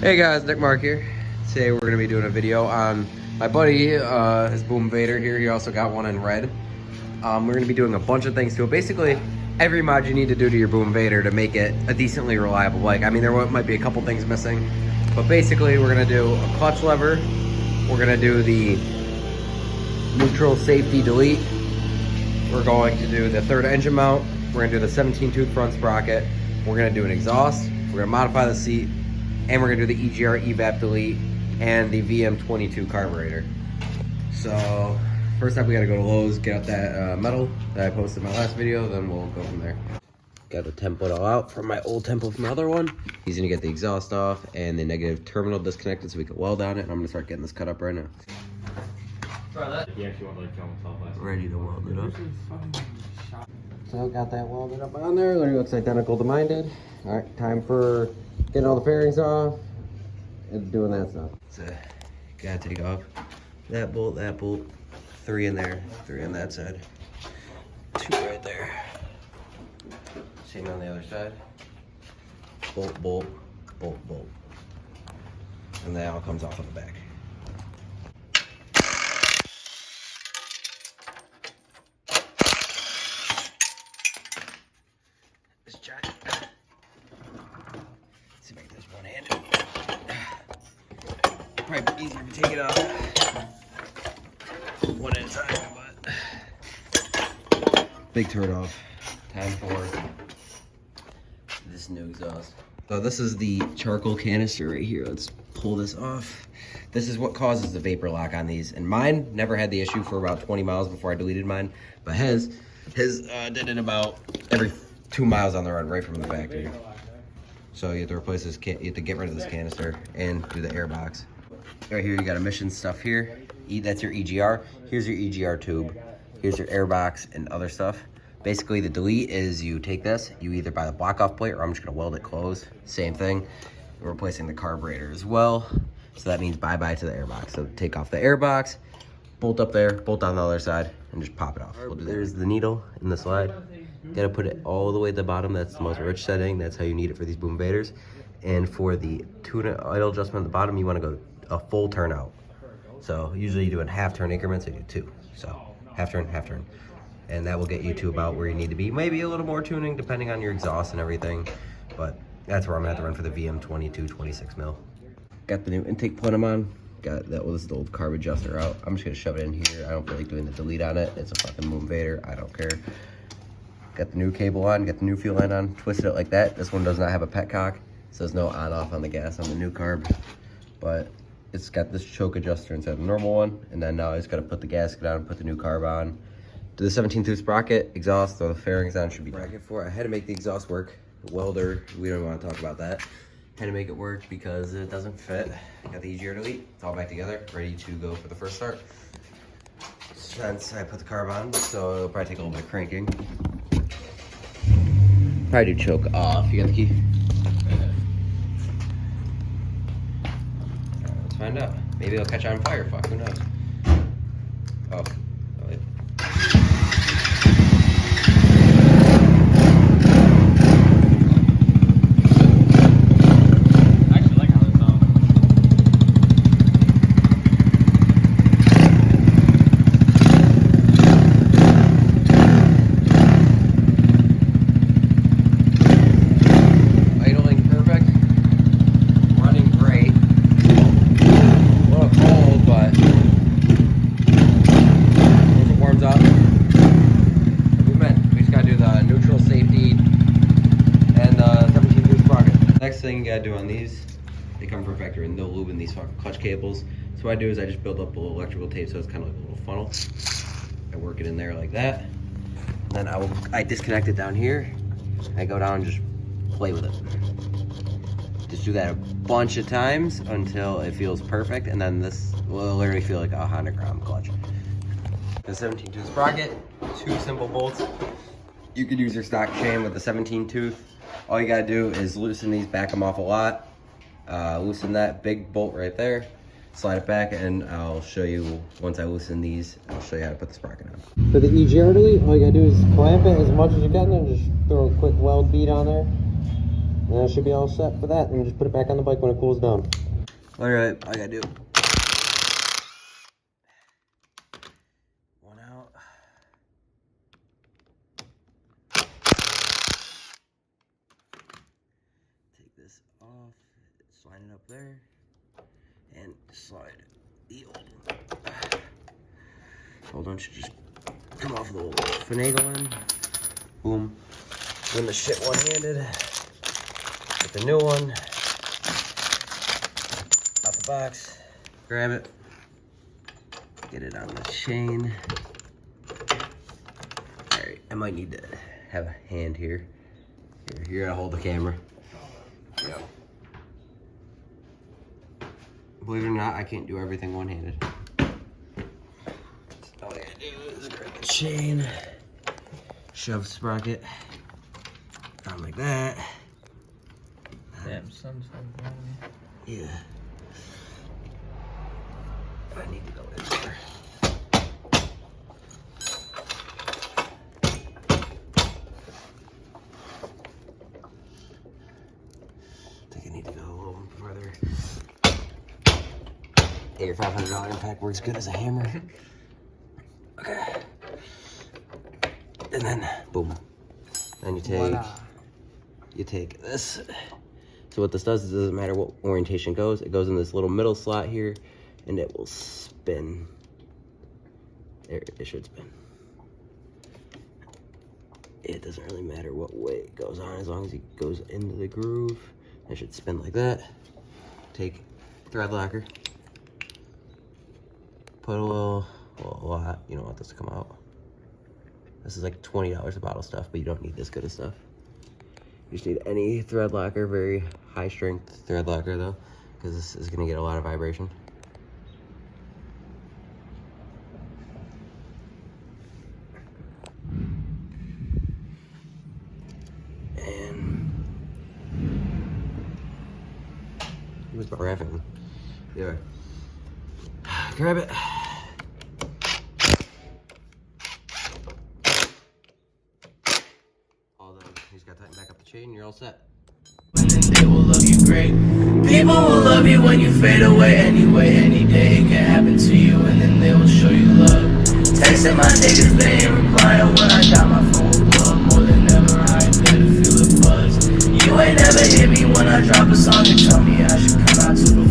Hey guys, Nick Mark here. Today we're going to be doing a video on my buddy, his Boom Vader here. He also got one in red. We're going to be doing a bunch of things to it. Basically, every mod you need to do to your Boom Vader to make it a decently reliable bike. I mean, there might be a couple things missing, but basically we're going to do a clutch lever. We're going to do the neutral safety delete. We're going to do the third engine mount. We're going to do the 17-tooth front sprocket. We're going to do an exhaust. We're going to modify the seat. And we're gonna do the EGR evap delete and the VM22 carburetor. So first up, we gotta go to Lowe's, get out that metal that I posted in my last video, then we'll go from there. Got the template all out from my old template from my other one. He's gonna get the exhaust off and the negative terminal disconnected so we can weld on it. And I'm gonna start getting this cut up right now. Try that. He actually wanted to kill himself last night. Ready to weld it up. So got that welded up on there. Literally looks identical to mine did. All right, time for getting all the fairings off and doing that stuff. So gotta take off that bolt, 3 in there, 3 on that side, 2 right there. Same on the other side. Bolt, bolt, bolt, bolt. And that all comes off on the back. Let's try it. See if I can do this one-handed. Probably easier to take it off one at a time, but big turd off. Time for this new exhaust. So this is the charcoal canister right here. Let's pull this off. This is what causes the vapor lock on these. And mine never had the issue for about 20 miles before I deleted mine, but his did it about every 2 miles on the run right from the factory. So you have to replace this, you have to get rid of this canister and do the air box. Right here you got emission stuff here. That's your EGR. Here's your EGR tube. Here's your air box and other stuff. Basically the delete is you take this, you either buy the block off plate or I'm just gonna weld it closed. Same thing. We're replacing the carburetor as well. So that means bye-bye to the air box. So take off the air box, bolt up there, bolt on the other side, and just pop it off. There's the needle in the slide. Gotta put it all the way at the bottom. That's the most rich setting. That's how you need it for these Boom Vaders. And for the tune idle adjustment at the bottom, you want to go a full turn out. So usually you do in half turn increments, so you do 2. So half turn, and that will get you to about where you need to be. Maybe a little more tuning depending on your exhaust and everything, but that's where I'm gonna have to run for the VM22 26 mil. Got the new intake plug on. Got that was the old carb adjuster out. I'm just gonna shove it in here. I don't feel like doing the delete on it. It's a fucking Boom Vader. I don't care. Got the new cable on, got the new fuel line on, twisted it like that. This one does not have a petcock, so there's no on-off on the gas on the new carb. But it's got this choke adjuster instead of the normal one. And then now I just gotta put the gasket on, put the new carb on. Do the 17-tooth sprocket, exhaust, throw the fairings on, should be bracket for it. I had to make the exhaust work. The welder, we don't want to talk about that. Had to make it work because it doesn't fit. Got the EGR delete, it's all back together, ready to go for the first start. Since I put the carb on, so it'll probably take a little bit of cranking. Probably do choke off. You got the key? Let's find out. Maybe it'll catch on fire. Fuck, who knows? Oh, wait. Thing you gotta do on these, they come from factory and no lube in these fucking clutch cables. So what I do is I just build up a little electrical tape so it's kind of like a little funnel. I work it in there like that. And then I disconnect it down here. I go down and just play with it. Just do that a bunch of times until it feels perfect, and then this will literally feel like a Honda Grom clutch. The 17-tooth sprocket, 2 simple bolts. You could use your stock chain with the 17-tooth. All you gotta do is loosen these, back them off a lot. Loosen that big bolt right there, slide it back, and I'll show you, once I loosen these, I'll show you how to put the sprocket on. For the EGR delete, all you gotta do is clamp it as much as you can and just throw a quick weld bead on there. And it should be all set for that, and just put it back on the bike when it cools down. Alright, I gotta do one out. Take this off, slide it up there, and slide the old one. Old one should just come off the old finagling. Boom. Win the shit one-handed. Get the new one out the box. Grab it. Get it on the chain. Alright, I might need to have a hand here. You're gonna hold the camera. Yep. Believe it or not, I can't do everything one-handed. All I gotta do is grab the chain, shove sprocket on like that. Damn, sun's so Yeah. I need to go in there. I think I need to go a little further. Yeah, your $500 impact works good as a hammer. Okay. And then, boom. Then you take this. So what this does is it doesn't matter what orientation goes. It goes in this little middle slot here, and it will spin. There, it should spin. It doesn't really matter what way it goes on, as long as it goes into the groove. It should spin like that. Take thread locker. Put a little, well, a lot. You don't want this to come out. This is like $20 a bottle stuff, but you don't need this good of stuff. You just need any thread locker, very high strength thread locker though, because this is gonna get a lot of vibration. And it was grabbing. Yeah. Grab it. All done. You just gotta tighten back up the chain, you're all set. And then they will love you great. People will love you when you fade away anyway. Any day it can happen to you, and then they will show you love. Texting my niggas, they ain't replying when I got my phone with love. More than ever, I ain't there to feel the buzz. You ain't never hit me when I drop a song and tell me I should come out to the